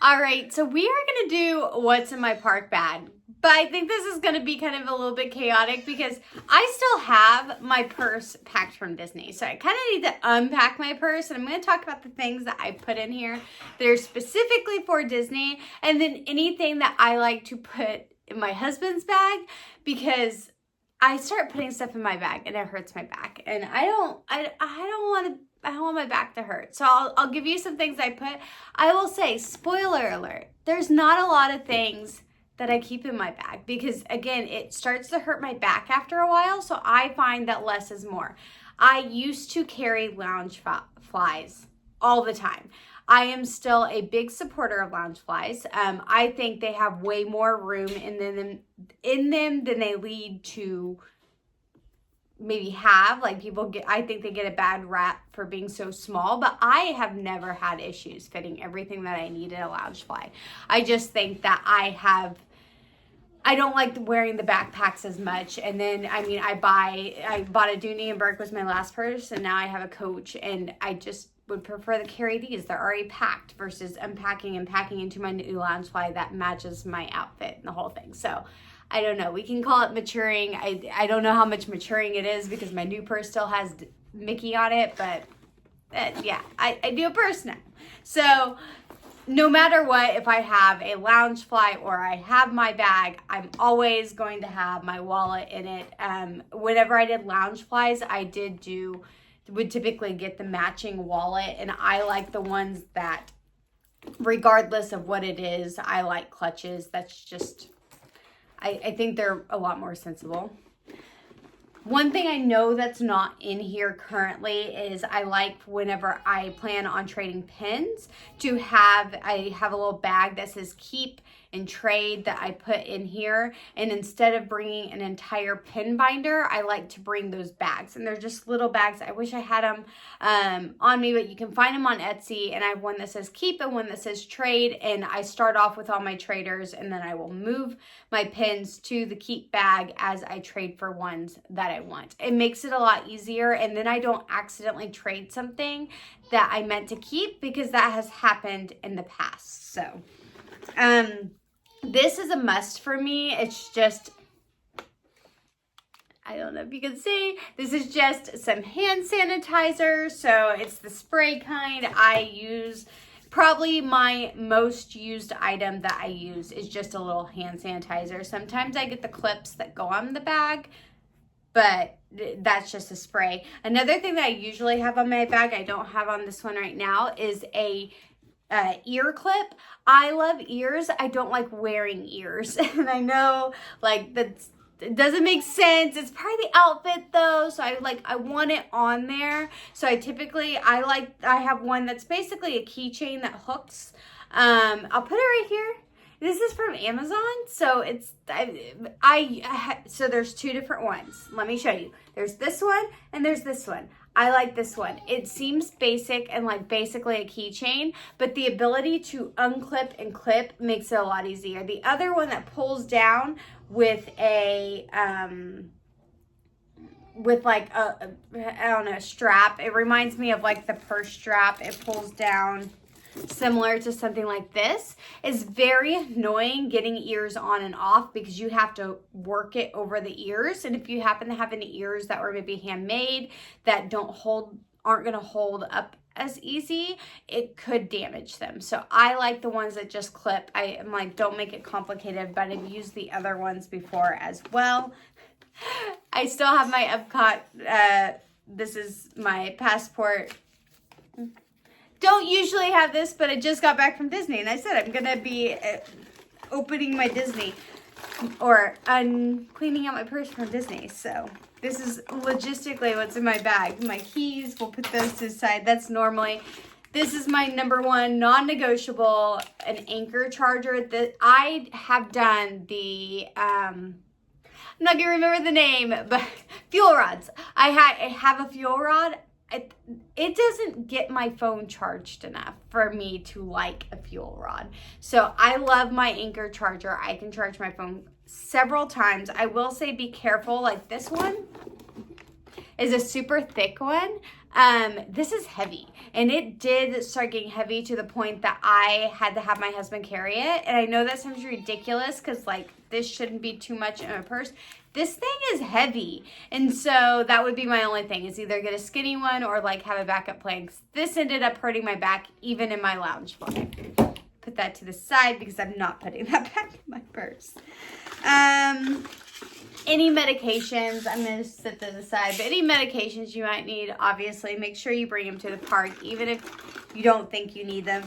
All right, so we are going to do what's in my park bag. But I think this is going to be kind of a little bit chaotic because I still have my purse packed from Disney. So I kind of need to unpack my purse, and I'm going to talk about the things that I put in here that are specifically for Disney, and then anything that I like to put in my husband's bag, because I start putting stuff in my bag and it hurts my back, and I don't want my back to hurt. So I'll give you some things I put. I will say, spoiler alert, there's not a lot of things that I keep in my bag because, again, it starts to hurt my back after a while. So I find that less is more. I used to carry Loungeflies all the time. I am still a big supporter of Loungeflies. I think they have way more room in them than they lead to maybe have. Like, I think they get a bad rap for being so small, but I have never had issues fitting everything that I need in a Loungefly. I just think that I don't like wearing the backpacks as much. And then, I bought a Dooney & Bourke was my last purse, and now I have a Coach, and I just would prefer to carry these. They're already packed versus unpacking and packing into my new Loungefly that matches my outfit and the whole thing. So I don't know. We can call it maturing. I don't know how much maturing it is because my new purse still has Mickey on it, but yeah, I do a purse now. So no matter what, if I have a Loungefly or I have my bag, I'm always going to have my wallet in it. Whenever I did Loungeflies, would typically get the matching wallet, and I like the ones that, regardless of what it is, I like clutches. That's just, I think they're a lot more sensible. One thing I know that's not in here currently is I like, whenever I plan on trading pins, I have a little bag that says keep and trade that I put in here. And instead of bringing an entire pin binder, I like to bring those bags. And they're just little bags. I wish I had them on me, but you can find them on Etsy. And I have one that says keep and one that says trade. And I start off with all my traders, and then I will move my pins to the keep bag as I trade for ones that I want. It makes it a lot easier, and then I don't accidentally trade something that I meant to keep, because that has happened in the past. So this is a must for me. It's just, I don't know if you can see, this is just some hand sanitizer. So it's the spray kind. I use, probably my most used item that I use is just a little hand sanitizer. Sometimes I get the clips that go on the bag, but that's just a spray. Another thing that I usually have on my bag, I don't have on this one right now, is a ear clip. I love ears. I don't like wearing ears. And I know, like, it doesn't make sense. It's part of the outfit though. So I want it on there. So I have one that's basically a keychain that hooks. I'll put it right here. This is from Amazon. So so there's two different ones. Let me show you. There's this one and there's this one. I like this one. It seems basic and like basically a keychain, but the ability to unclip and clip makes it a lot easier. The other one that pulls down with a strap. It reminds me of like the purse strap. It pulls down similar to something like this. Is very annoying getting ears on and off because you have to work it over the ears. And if you happen to have any ears that were maybe handmade that aren't going to hold up as easy, it could damage them. So I like the ones that just clip. I'm like, don't make it complicated, but I've used the other ones before as well. I still have my Epcot, this is my passport. Don't usually have this, but I just got back from Disney, and I said I'm gonna be opening my Disney, or cleaning out my purse from Disney. So this is logistically what's in my bag. My keys, we'll put those to the side. That's normally. This is my number one non-negotiable, an Anker charger that I have done the, I'm not gonna remember the name, but fuel rods. I have a fuel rod. It doesn't get my phone charged enough for me to like a fuel rod. So I love my Anker charger. I can charge my phone several times. I will say be careful, like this one is a super thick one. This is heavy, and it did start getting heavy to the point that I had to have my husband carry it. And I know that sounds ridiculous because like this shouldn't be too much in a purse. This thing is heavy, and so that would be my only thing, is either get a skinny one or like have a backup plan. This ended up hurting my back even in my lounge fly. Put that to the side because I'm not putting that back in my purse. Any medications, I'm going to set those aside, but any medications you might need, obviously, make sure you bring them to the park, even if you don't think you need them.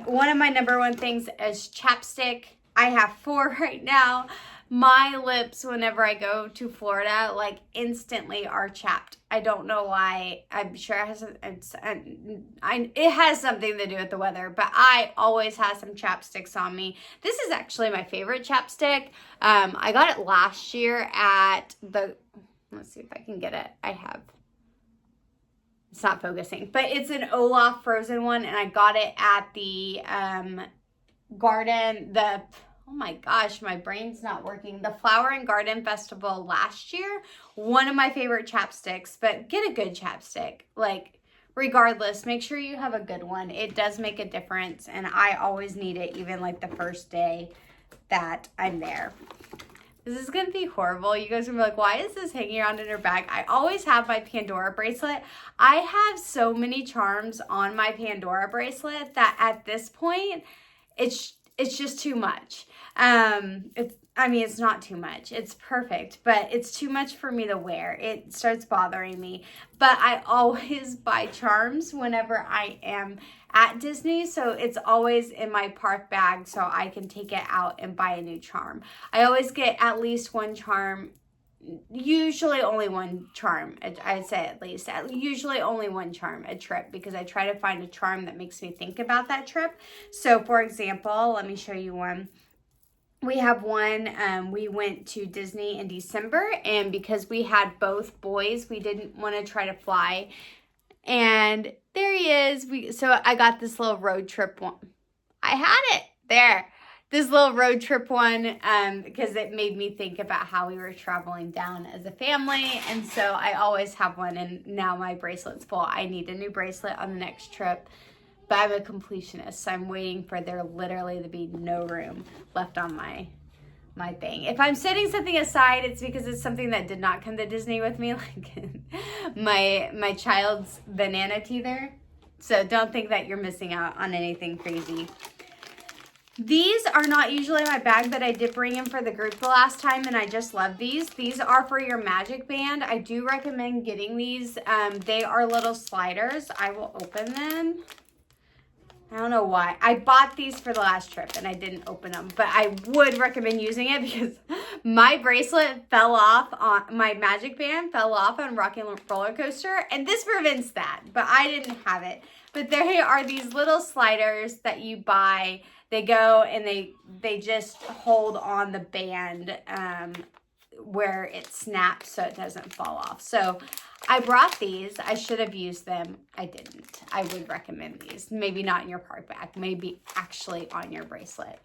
One of my number one things is chapstick. I have 4 right now. My lips, whenever I go to Florida, like instantly are chapped. I don't know why. I'm sure it has something to do with the weather, but I always have some chapsticks on me. This is actually my favorite chapstick. I got it last year at the, let's see if I can get it. It's not focusing, but it's an Olaf frozen one, and I got it at the oh my gosh, my brain's not working. The Flower and Garden Festival last year, one of my favorite chapsticks, but get a good chapstick. Like, regardless, make sure you have a good one. It does make a difference, and I always need it, even like the first day that I'm there. This is gonna be horrible. You guys are gonna be like, why is this hanging around in her bag? I always have my Pandora bracelet. I have so many charms on my Pandora bracelet that at this point, it's just too much. It's not too much. It's perfect, but it's too much for me to wear. It starts bothering me. But I always buy charms whenever I am at Disney, so it's always in my park bag so I can take it out and buy a new charm. I always get at least one charm, usually only one charm. I'd say at least usually only one charm a trip, because I try to find a charm that makes me think about that trip. So for example, let me show you one. We have one, we went to Disney in December, and because we had both boys, we didn't want to try to fly. And there he is. So I got this little road trip one. I had it there. This little road trip one, because it made me think about how we were traveling down as a family. And so I always have one, and now my bracelet's full. I need a new bracelet on the next trip. But I'm a completionist, so I'm waiting for there literally to be no room left on my thing. If I'm setting something aside, it's because it's something that did not come to Disney with me, like my child's banana teether. So don't think that you're missing out on anything crazy. These are not usually my bag, but I did bring them for the group the last time, and I just love these. These are for your magic band. I do recommend getting these. They are little sliders. I will open them. I don't know why. I bought these for the last trip and I didn't open them, but I would recommend using it because my bracelet fell off on, my magic band fell off on Rocky Roller Coaster, and this prevents that, but I didn't have it. But there are these little sliders that you buy. They go and they just hold on the band where it snaps so it doesn't fall off. So I brought these. I should have used them. I didn't. I would recommend these. Maybe not in your park bag. Maybe actually on your bracelet.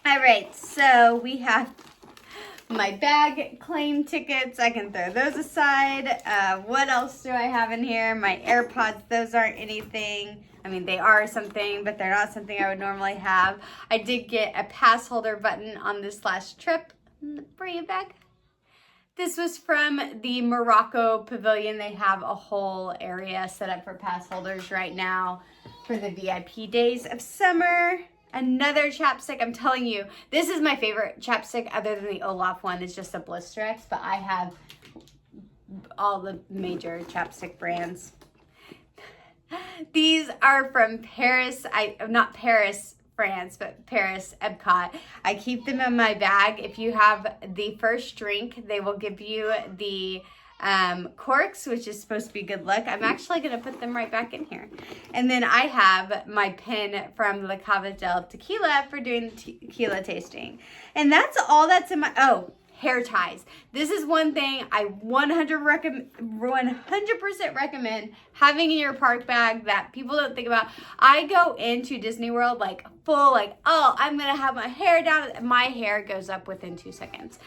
All right. So we have my bag claim tickets. I can throw those aside. What else do I have in here? My AirPods. Those aren't anything. I mean, they are something, but they're not something I would normally have. I did get a pass holder button on this last trip. Bring it back. This was from the Morocco Pavilion. They have a whole area set up for pass holders right now for the VIP days of summer. Another chapstick. I'm telling you, this is my favorite chapstick other than the Olaf one. It's just a Blisterex, but I have all the major chapstick brands. These are from Paris. Not Paris, France, but Paris Epcot. I keep them in my bag. If you have the first drink, they will give you the corks, which is supposed to be good luck. I'm actually going to put them right back in here. And then I have my pin from La Cava del Tequila for doing the tequila tasting. And that's all that's in my, hair ties. This is one thing I 100% recommend having in your park bag that people don't think about. I go into Disney World like full, I'm going to have my hair down. My hair goes up within 2 seconds.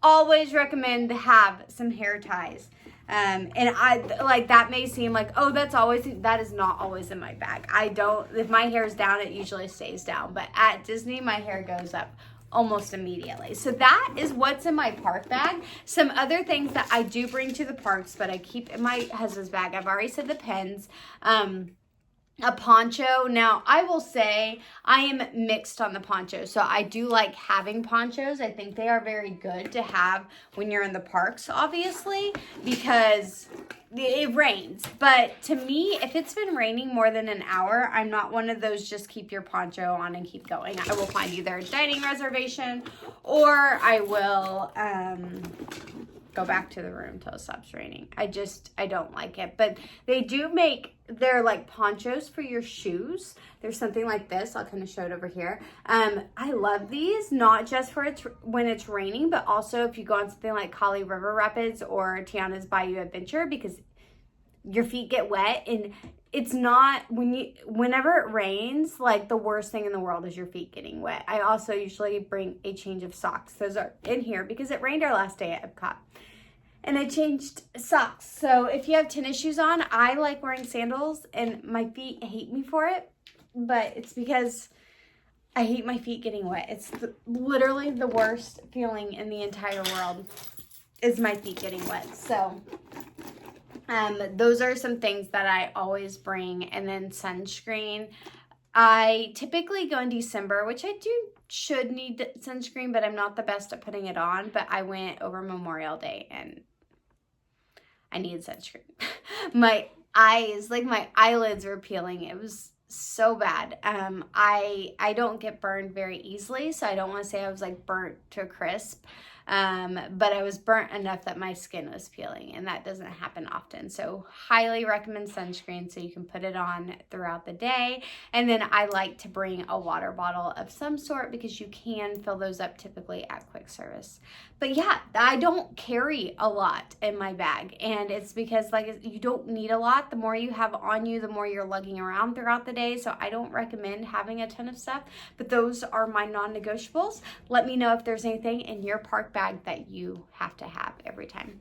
Always recommend to have some hair ties. And I like that may seem like, oh, that is not always in my bag. If my hair's down, it usually stays down. But at Disney, my hair goes up almost immediately. So that is what's in my park bag. Some other things that I do bring to the parks, but I keep in my husband's bag. I've already said the pens. A poncho. Now, I will say I am mixed on the poncho. So I do like having ponchos. I think they are very good to have when you're in the parks, obviously, because it rains. But to me, if it's been raining more than an hour, I'm not one of those just keep your poncho on and keep going. I will find either a dining reservation or I will go back to the room till it stops raining. I don't like it. But they do make, they're like ponchos for your shoes. There's something like this. I'll kind of show it over here. I love these, not just for when it's raining, but also if you go on something like Kali River Rapids or Tiana's Bayou Adventure, because your feet get wet. And it's not, whenever it rains, like the worst thing in the world is your feet getting wet. I also usually bring a change of socks. Those are in here because it rained our last day at Epcot. And I changed socks. So if you have tennis shoes on, I like wearing sandals and my feet hate me for it. But it's because I hate my feet getting wet. It's literally the worst feeling in the entire world is my feet getting wet. So those are some things that I always bring. And then sunscreen. I typically go in December, which I should need sunscreen, but I'm not the best at putting it on. But I went over Memorial Day and I needed sunscreen. My eyes, like my eyelids were peeling. It was so bad. I don't get burned very easily, so I don't want to say I was like burnt to a crisp. But I was burnt enough that my skin was peeling, and that doesn't happen often. So highly recommend sunscreen so you can put it on throughout the day. And then I like to bring a water bottle of some sort because you can fill those up typically at quick service. But yeah, I don't carry a lot in my bag, and it's because like you don't need a lot. The more you have on you, the more you're lugging around throughout the day. So I don't recommend having a ton of stuff, but those are my non-negotiables. Let me know if there's anything in your park bag that you have to have every time.